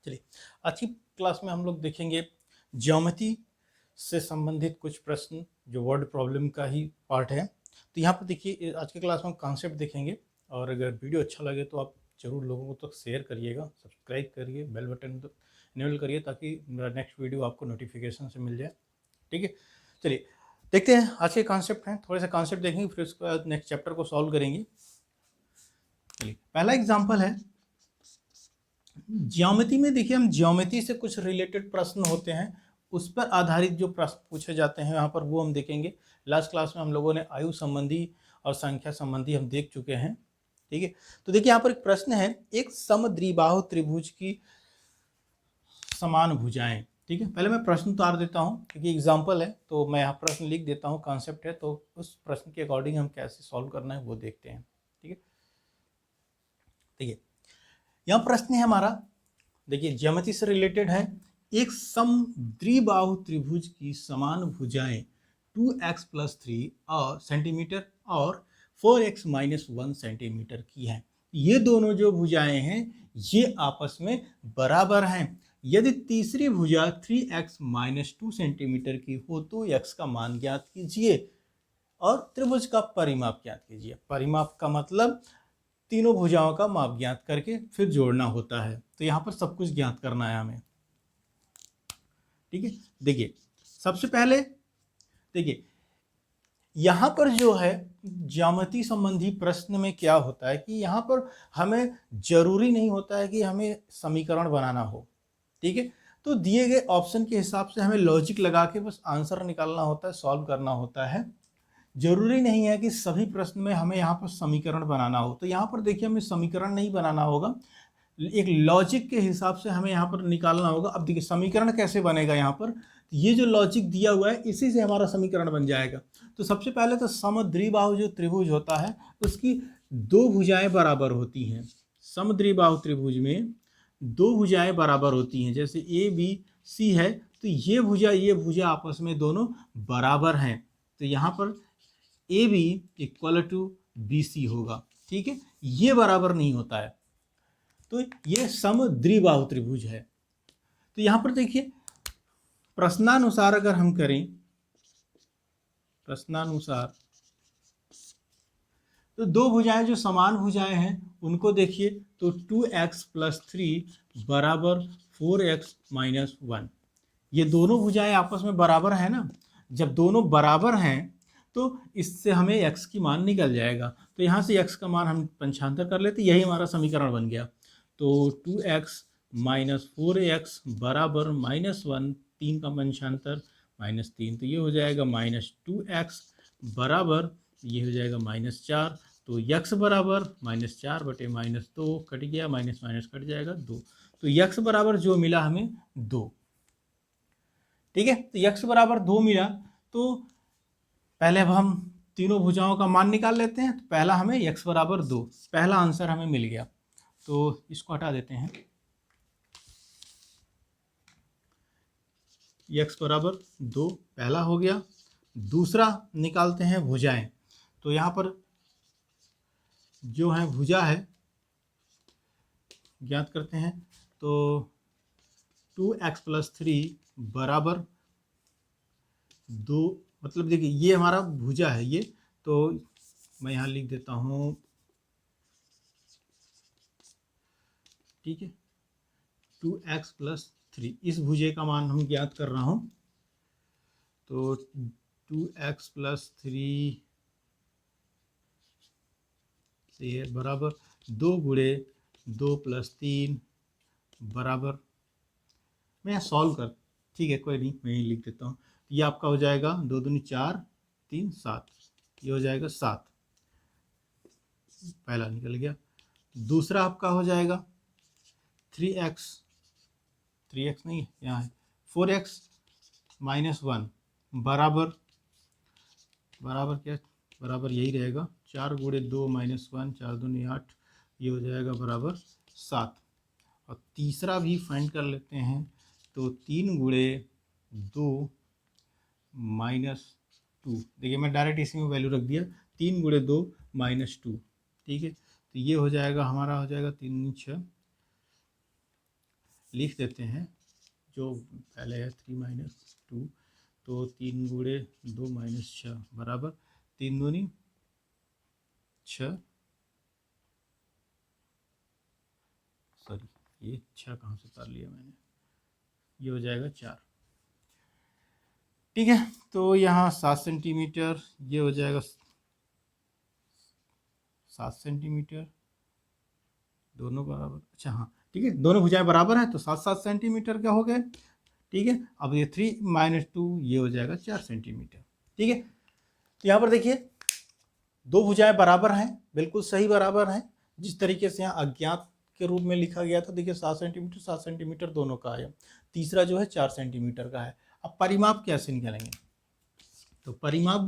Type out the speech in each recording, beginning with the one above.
चलिए, आज की क्लास में हम लोग देखेंगे ज्योमेट्री से संबंधित कुछ प्रश्न जो वर्ड प्रॉब्लम का ही पार्ट है। तो यहाँ पर देखिए, आज की क्लास में हम कॉन्सेप्ट देखेंगे और अगर वीडियो अच्छा लगे तो आप ज़रूर लोगों को तक शेयर करिएगा, सब्सक्राइब करिए, बेल बटन तो इनेबल करिए ताकि मेरा नेक्स्ट वीडियो आपको नोटिफिकेशन से मिल जाए। ठीक है, चलिए देखते हैं आज के कॉन्सेप्ट हैं। थोड़े से कॉन्सेप्ट देखेंगे, फिर उसके बाद नेक्स्ट चैप्टर को सॉल्व करेंगे। चलिए, पहला एग्जाम्पल है ज्योमेट्री में। देखिए, हम ज्योमेट्री से कुछ रिलेटेड प्रश्न होते हैं, उस पर आधारित जो प्रश्न पूछे जाते हैं यहाँ पर वो हम देखेंगे। लास्ट क्लास में हम लोगों ने आयु संबंधी और संख्या संबंधी हम देख चुके हैं। ठीक है, तो देखिए यहाँ पर एक प्रश्न है, एक समद्विबाहु त्रिभुज की समान भुजाएं। ठीक है, पहले मैं प्रश्न उतार देता हूँ क्योंकि एग्जाम्पल है, तो मैं यहाँ प्रश्न लिख देता हूँ, कॉन्सेप्ट है, तो उस प्रश्न के अकॉर्डिंग हम कैसे सॉल्व करना है वो देखते हैं। ठीक है, देखिए यहाँ प्रश्न है हमारा, देखिए ज्योमेट्री से रिलेटेड है। एक समद्विबाहु त्रिभुज की समान भुजाएं 2x + 3 और सेंटीमीटर और 4x - 1 सेंटीमीटर की हैं। ये दोनों जो भुजाएं हैं ये आपस में बराबर हैं। यदि तीसरी भुजा 3x - 2 सेंटीमीटर की हो तो x का मान ज्ञात कीजिए और त्रिभुज का परिमाप ज्ञात कीजिए। परिमाप का मतलब तीनों भुजाओं का माप ज्ञात करके फिर जोड़ना होता है, तो यहाँ पर सब कुछ ज्ञात करना है हमें। ठीक है, देखिए सबसे पहले देखिए यहाँ पर जो है ज्यामिति संबंधी प्रश्न में क्या होता है कि यहाँ पर हमें जरूरी नहीं होता है कि हमें समीकरण बनाना हो। ठीक है, तो दिए गए ऑप्शन के हिसाब से हमें लॉजिक लगा के बस आंसर निकालना होता है, सॉल्व करना होता है। जरूरी नहीं है कि सभी प्रश्न में हमें यहाँ पर समीकरण बनाना हो। तो यहाँ पर देखिए हमें समीकरण नहीं बनाना होगा, एक लॉजिक के हिसाब से हमें यहाँ पर निकालना होगा। अब देखिए समीकरण कैसे बनेगा, यहाँ पर ये जो लॉजिक दिया हुआ है इसी से हमारा समीकरण बन जाएगा। तो सबसे पहले तो समद्विबाहु जो त्रिभुज होता है उसकी दो भुजाएं बराबर होती हैं। समद्विबाहु त्रिभुज में दो भुजाएं बराबर होती हैं, जैसे ए बी सी है तो ये भुजा आपस में दोनों बराबर हैं। तो यहाँ पर A B equal to B C होगा। ठीक है, ये बराबर नहीं होता है, तो ये समद्विबाहु त्रिभुज है। तो यहां पर देखिए प्रश्नानुसार अगर हम करें, प्रश्नानुसार तो दो भुजाएं जो समान भुजाएं हैं उनको देखिए, तो 2x + 3 बराबर 4x - 1। ये दोनों भुजाएं आपस में बराबर है ना। जब दोनों बराबर हैं तो इससे हमें x की मान निकल जाएगा। तो यहाँ से x का मान हम पंचांतर कर लेते, यही हमारा समीकरण बन गया। तो 2x - 4x बराबर -1, 3 का पंचांतर -3, तो ये हो जाएगा -2x बराबर, ये हो जाएगा -4। तो x बराबर -4 बटे -2 कट गया, माइनस माइनस कट जाएगा 2। तो x बराबर जो मिला हमें 2। ठीक है, तो x बराबर 2 मिला। तो पहले अब हम तीनों भुजाओं का मान निकाल लेते हैं। तो पहला हमें x बराबर 2, पहला आंसर हमें मिल गया। तो इसको हटा देते हैं, x बराबर 2 पहला हो गया। दूसरा निकालते हैं भुजाएं। तो यहाँ पर जो है भुजा है ज्ञात करते हैं, तो 2x + 3 बराबर 2, मतलब देखिए ये हमारा भुजा है ये, तो मैं यहाँ लिख देता हूँ। ठीक है, 2x + 3 इस भुजे का मान हम ज्ञात कर रहा हूँ। तो 2x + 3 से बराबर 2 गुणे 2 + 3 बराबर, मैं यहाँ सॉल्व कर, ठीक है कोई नहीं, मैं यही लिख देता हूँ। ये आपका हो जाएगा 2 दूनी 4, 3 7, ये हो जाएगा 7, पहला निकल गया। दूसरा आपका हो जाएगा 3x नहीं यहाँ है 4x - 1 बराबर क्या, बराबर यही रहेगा 4 गुणे 2 - 1, 4 दूनी 8, ये हो जाएगा बराबर 7। और तीसरा भी फाइंड कर लेते हैं, तो 3 गुणे 2 - 2, देखिए मैं डायरेक्ट इसी में वैल्यू रख दिया, 3 गुणे 2 - 2। ठीक है, तो ये हो जाएगा हमारा, हो जाएगा 3 6, लिख देते हैं, जो पहले है 3 - 2, तो 3 गुणे 2 - 6 बराबर 3 दूनी 6, सॉरी ये 6 कहाँ से उतार लिया मैंने, ये हो जाएगा 4। ठीक है, तो यहाँ 7 सेंटीमीटर, ये हो जाएगा 7 सेंटीमीटर, दोनों बराबर, अच्छा हाँ ठीक है, दोनों भुजाएं बराबर हैं तो 7-7 सेंटीमीटर क्या हो गए। ठीक है, अब ये 3 - 2 ये हो जाएगा 4 सेंटीमीटर। ठीक है, तो यहाँ पर देखिए दो भुजाएं बराबर हैं, बिल्कुल सही बराबर हैं, जिस तरीके से यहाँ अज्ञात के रूप में लिखा गया था। देखिए 7 सेंटीमीटर दोनों का है, तीसरा जो है 4 सेंटीमीटर का है। अब परिमाप कैसे निकालेंगे, तो परिमाप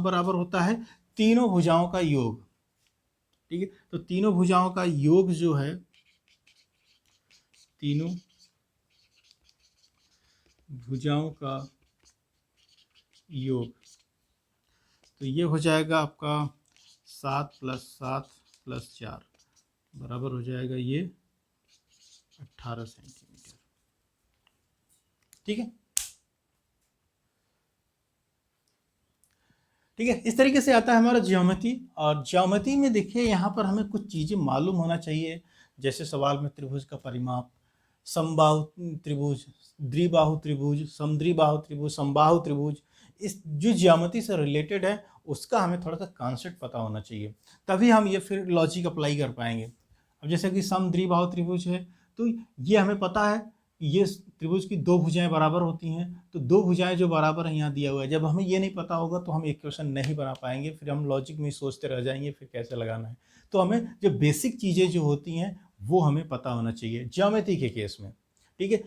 बराबर होता है तीनों भुजाओं का योग। ठीक है, तो तीनों भुजाओं का योग जो है, तीनों भुजाओं का योग, तो ये हो जाएगा आपका 7 + 7 + 4 बराबर हो जाएगा ये 18 सेंटीमीटर। ठीक है, ठीक है, इस तरीके से आता है हमारा ज्योमेट्री। और ज्योमेट्री में देखिए यहाँ पर हमें कुछ चीज़ें मालूम होना चाहिए, जैसे सवाल में त्रिभुज का परिमाप, समबाहु त्रिभुज, द्विबाहु त्रिभुज, समद्विबाहु त्रिभुज, समबाहु त्रिभुज, इस जो ज्योमेट्री से रिलेटेड है उसका हमें थोड़ा सा कॉन्सेप्ट पता होना चाहिए, तभी हम ये फिर लॉजिक अप्लाई कर पाएंगे। अब जैसे कि समद्विबाहु त्रिभुज है, तो ये हमें पता है ये त्रिभुज की दो भुजाएं बराबर होती हैं, तो दो भुजाएं जो बराबर हैं यहाँ दिया हुआ है। जब हमें ये नहीं पता होगा तो हम इक्वेशन नहीं बना पाएंगे, फिर हम लॉजिक में ही सोचते रह जाएंगे फिर कैसे लगाना है। तो हमें जो बेसिक चीज़ें जो होती हैं वो हमें पता होना चाहिए ज्योमेट्री के केस में। ठीक है,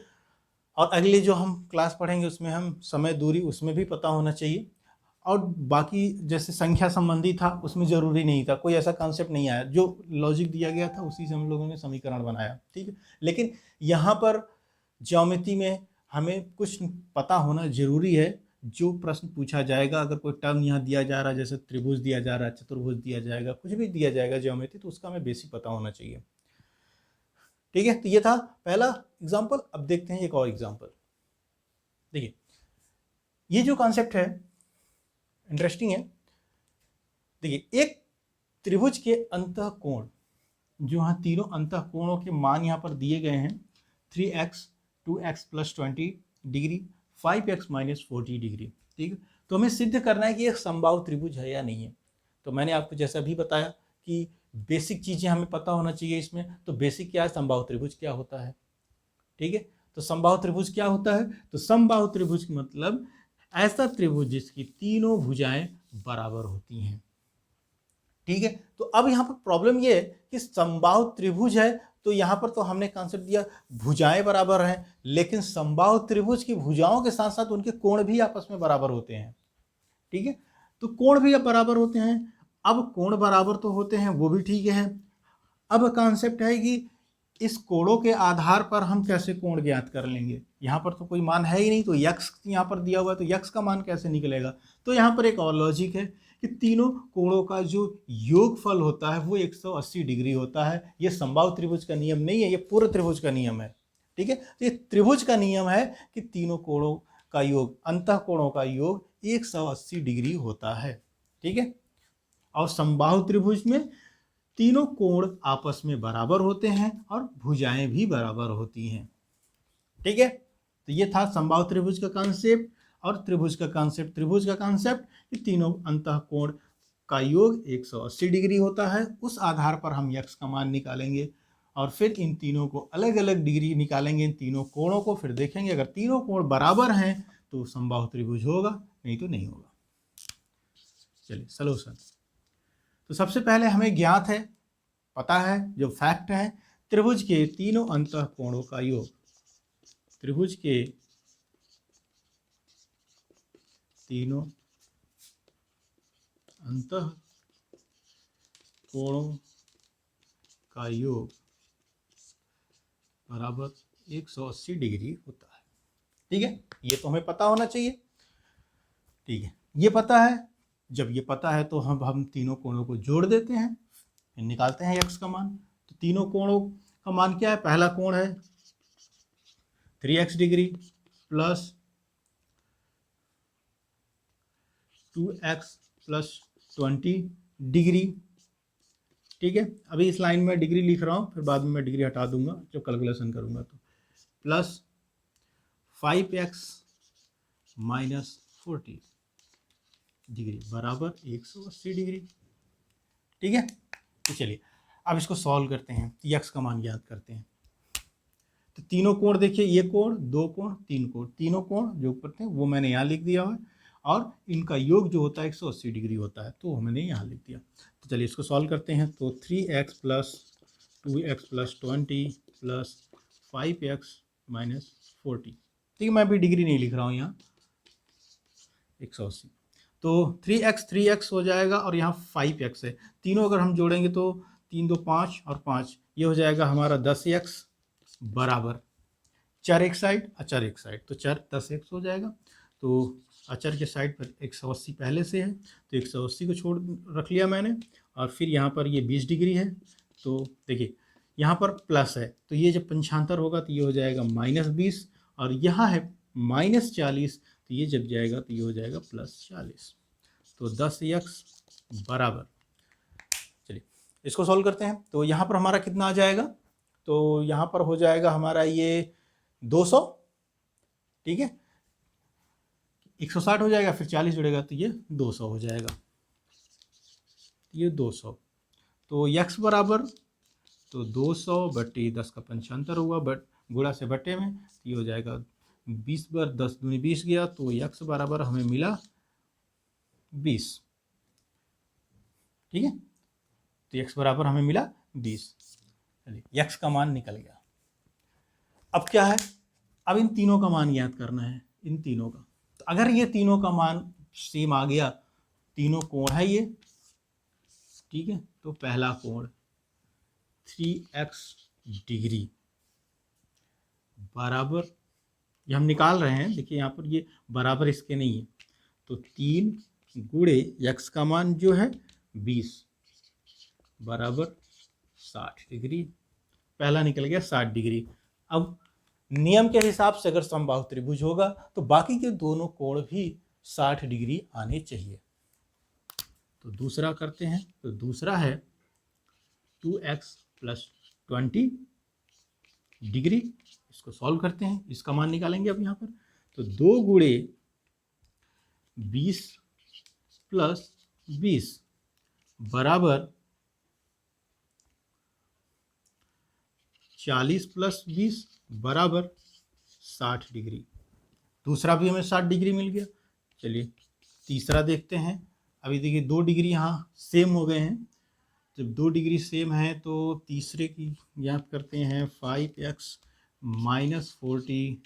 और अगले जो हम क्लास पढ़ेंगे उसमें हम समय दूरी उसमें भी पता होना चाहिए। और बाकी जैसे संख्या संबंधी था उसमें ज़रूरी नहीं था, कोई ऐसा कॉन्सेप्ट नहीं आया, जो लॉजिक दिया गया था उसी से हम लोगों ने समीकरण बनाया। ठीक है, लेकिन यहाँ पर ज्योमेट्री में हमें कुछ पता होना जरूरी है। जो प्रश्न पूछा जाएगा, अगर कोई टर्म यहाँ दिया जा रहा है, जैसे त्रिभुज दिया जा रहा है, चतुर्भुज दिया जाएगा, कुछ भी दिया जाएगा ज्योमेट्री, तो उसका हमें बेसिक पता होना चाहिए। ठीक है, तो ये था पहला एग्जाम्पल। अब देखते हैं एक और एग्जाम्पल। देखिए ये जो कॉन्सेप्ट है इंटरेस्टिंग है। देखिए एक त्रिभुज के अंतःकोण, जो यहाँ तीनों अंतःकोणों के मान यहाँ पर दिए गए हैं, 3x 2x + 20 degree, 5x - 40 degree. ठीक है, तो हमें सिद्ध करना है कि एक समबाहु त्रिभुज है या नहीं है। तो मैंने आपको जैसा भी बताया कि बेसिक चीज़ें हमें पता होना चाहिए इसमें। तो बेसिक क्या है, समबाहु त्रिभुज क्या होता है। ठीक है, तो समबाहु त्रिभुज क्या होता है, तो समबाहु त्रिभुज मतलब ऐसा त्रिभुज जिसकी तीनों भुजाएं बराबर होती हैं। ठीक है, तो अब यहाँ पर प्रॉब्लम ये है कि समबाहु त्रिभुज है, तो यहाँ पर तो हमने कॉन्सेप्ट दिया भुजाएं बराबर हैं, लेकिन समबाहु त्रिभुज की भुजाओं के साथ साथ उनके कोण भी आपस में बराबर होते हैं। ठीक है, तो कोण भी अब बराबर होते हैं। अब कोण बराबर तो होते हैं, वो भी ठीक है। अब कॉन्सेप्ट है कि इस कोणों के आधार पर हम कैसे कोण ज्ञात कर लेंगे। यहाँ पर तो कोई मान है ही नहीं, तो यक्स यहाँ पर दिया हुआ है, तो यक्स का मान कैसे निकलेगा। तो यहाँ पर एक और लॉजिक है कि तीनों कोणों का जो योगफल होता है वो 180 डिग्री होता है। ये समबाहु त्रिभुज का नियम नहीं है, ये पूर्ण त्रिभुज का नियम है। ठीक है, तो ये त्रिभुज का नियम है कि तीनों कोणों का योग, अंतःकोणों का योग 180 डिग्री होता है। ठीक है, और समबाहु त्रिभुज में तीनों कोण आपस में बराबर होते हैं और भुजाएं भी बराबर होती हैं। ठीक है, तो ये था समबाहु त्रिभुज का कॉन्सेप्ट और त्रिभुज का कॉन्सेप्ट। त्रिभुज का कॉन्सेप्ट कि तीनों अंतःकोण का योग 180 डिग्री होता है, उस आधार पर हम यक्स का मान निकालेंगे और फिर इन तीनों को अलग अलग डिग्री निकालेंगे, इन तीनों कोणों को, फिर देखेंगे अगर तीनों कोण बराबर हैं तो समबाहु त्रिभुज होगा, नहीं तो नहीं होगा। चलिए सॉल्यूशन। तो सबसे पहले हमें ज्ञात है, पता है, जो फैक्ट है, त्रिभुज के तीनों अंतःकोणों का योग, त्रिभुज के तीनों अंतःकोणों का योग बराबर 180 डिग्री होता है। ठीक है, ये तो हमें पता होना चाहिए। ठीक है, ये पता है, जब ये पता है तो हम तीनों कोणों को जोड़ देते हैं, फिर निकालते हैं x का मान। तो तीनों कोणों का मान क्या है? पहला कोण है 3x degree plus 2x plus 20 degree. ठीक है, अभी इस लाइन में डिग्री लिख रहा हूँ, फिर बाद में मैं डिग्री हटा दूंगा जब कैलकुलेशन करूंगा। तो प्लस 5x माइनस 40 डिग्री बराबर 180 डिग्री। ठीक है, तो चलिए अब इसको सॉल्व करते हैं, x का मान ज्ञात करते हैं। तो तीनों कोण देखिए, ये कोण, दो कोण, तीन कोण, तीनों कोण जो ऊपर थे वो मैंने यहाँ लिख दिया है, और इनका योग जो होता है 180 डिग्री होता है, तो मैंने यहाँ लिख दिया। तो चलिए इसको सॉल्व करते हैं। तो 3x plus 2x plus 20 plus 5x minus 40। ठीक है, मैं अभी डिग्री नहीं लिख रहा हूँ यहाँ, 180। तो 3x हो जाएगा और यहाँ 5x है, तीनों अगर हम जोड़ेंगे तो 3 2 5 और 5, ये हो जाएगा हमारा 10x बराबर चर एक साइड अचर एक साइड, तो चर 10x हो जाएगा। तो अचर के साइड पर 180 पहले से है, तो 180 को छोड़ रख लिया मैंने, और फिर यहाँ पर ये 20 डिग्री है। तो देखिए यहाँ पर प्लस है, तो ये जब पंचांतर होगा तो ये हो जाएगा -20, और यहाँ है -40, तो ये जब जाएगा तो ये हो जाएगा +40। तो 10x बराबर, चलिए इसको सॉल्व करते हैं। तो यहाँ पर हमारा कितना आ जाएगा? तो यहाँ पर हो जाएगा हमारा ये 200। ठीक है, 160 हो जाएगा, फिर 40 जुड़ेगा तो ये 200 हो जाएगा, ये 200। तो x बराबर, तो 200 बट्टी 10 का पंचांतर हुआ, बट गुणा से बट्टे में, तो ये हो जाएगा 20 बार 10 दूनी 20 गया, तो x बराबर हमें मिला 20। ठीक है, तो x बराबर हमें मिला 20। चलिए x का मान निकल गया। अब क्या है? अब इन तीनों का मान ज्ञात करना है, इन तीनों का। तो अगर ये तीनों का मान सेम आ गया, तीनों कोण है ये, ठीक है, तो पहला कोण 3x डिग्री बराबर, ये हम निकाल रहे हैं, देखिए यहाँ पर ये बराबर इसके नहीं है, तो 3 गुणे x का मान जो है 20 बराबर 60 डिग्री। पहला निकल गया 60 डिग्री। अब नियम के हिसाब से अगर समबाहु त्रिभुज होगा तो बाकी के दोनों कोण भी 60 डिग्री आने चाहिए। तो दूसरा करते हैं। तो दूसरा है 2x प्लस 20 डिग्री, इसको सॉल्व करते हैं, इसका मान निकालेंगे अब यहाँ पर। तो 2 गुणे 20 प्लस 20 बराबर 40 प्लस 20 बराबर 60 डिग्री। दूसरा भी हमें 60 डिग्री मिल गया। चलिए तीसरा देखते हैं। अभी देखिए 2 डिग्री यहाँ सेम हो गए हैं, जब 2 डिग्री सेम है तो तीसरे की ज्ञात करते हैं। 5x माइनस 40,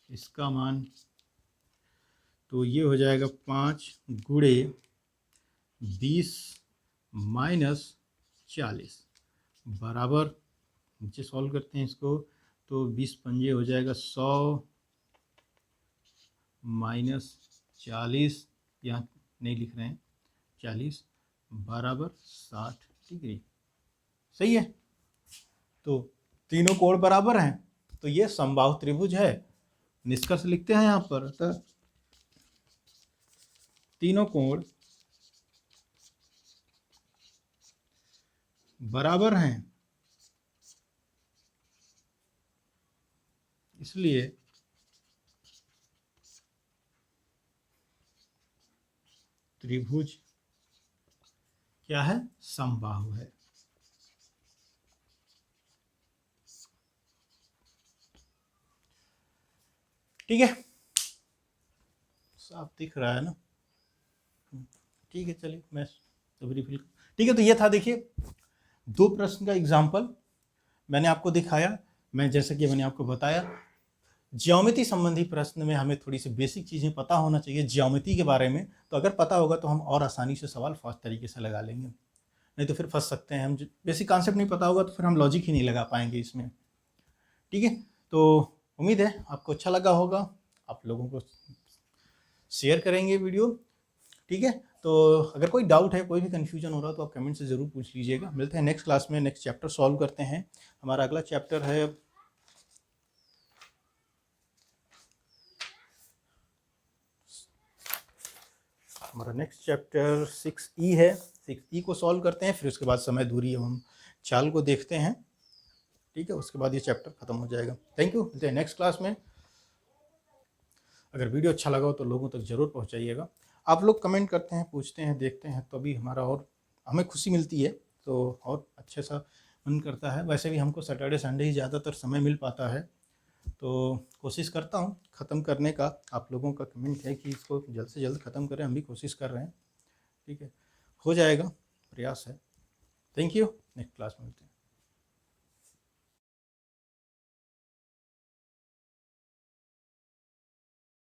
इसका मान, तो ये हो जाएगा 5 गुणे 20 माइनस 40 बराबर, नीचे सॉल्व करते हैं इसको, तो 20 पंजे हो जाएगा 100 माइनस 40, यहाँ नहीं लिख रहे हैं 40 बराबर 60 डिग्री। सही है, तो तीनों कोण बराबर हैं, तो ये समबाहु त्रिभुज है। निष्कर्ष लिखते हैं यहाँ पर, तो तीनों कोण बराबर हैं, इसलिए त्रिभुज क्या है? समबाहु है। ठीक है, साफ दिख रहा है ना? ठीक है, चलिए मैं तो रिफिल। ठीक है, तो ये था देखिए 2 प्रश्न का एग्जाम्पल मैंने आपको दिखाया। मैं जैसे कि मैंने आपको बताया, ज्योमेट्री संबंधी प्रश्न में हमें थोड़ी सी बेसिक चीज़ें पता होना चाहिए ज्योमेट्री के बारे में, तो अगर पता होगा तो हम और आसानी से सवाल फास्ट तरीके से लगा लेंगे, नहीं तो फिर फंस सकते हैं हम। बेसिक कॉन्सेप्ट नहीं पता होगा तो फिर हम लॉजिक ही नहीं लगा पाएंगे इसमें। ठीक है, तो उम्मीद है आपको अच्छा लगा होगा, आप लोगों को शेयर करेंगे वीडियो। ठीक है, तो अगर कोई डाउट है, कोई भी कन्फ्यूजन हो रहा तो आप कमेंट से ज़रूर पूछ लीजिएगा। मिलते हैं नेक्स्ट क्लास में, नेक्स्ट चैप्टर सॉल्व करते हैं। हमारा अगला चैप्टर है हमारा नेक्स्ट चैप्टर 6E है। 6E को सॉल्व करते हैं, फिर उसके बाद समय दूरी एवं चाल को देखते हैं। ठीक है, उसके बाद ये चैप्टर खत्म हो जाएगा। थैंक यू, मिलते हैं नेक्स्ट क्लास में। अगर वीडियो अच्छा लगा हो तो लोगों तक ज़रूर पहुंचाइएगा। आप लोग कमेंट करते हैं, पूछते हैं, देखते हैं, तो अभी हमारा और हमें खुशी मिलती है, तो और अच्छे सा मन करता है। वैसे भी हमको सैटरडे संडे ही ज़्यादातर समय मिल पाता है, तो कोशिश करता हूँ ख़त्म करने का। आप लोगों का कमेंट है कि इसको जल्द से जल्द ख़त्म करें, हम भी कोशिश कर रहे हैं। ठीक है, हो जाएगा, प्रयास है। थैंक यू, नेक्स्ट क्लास में मिलते हैं।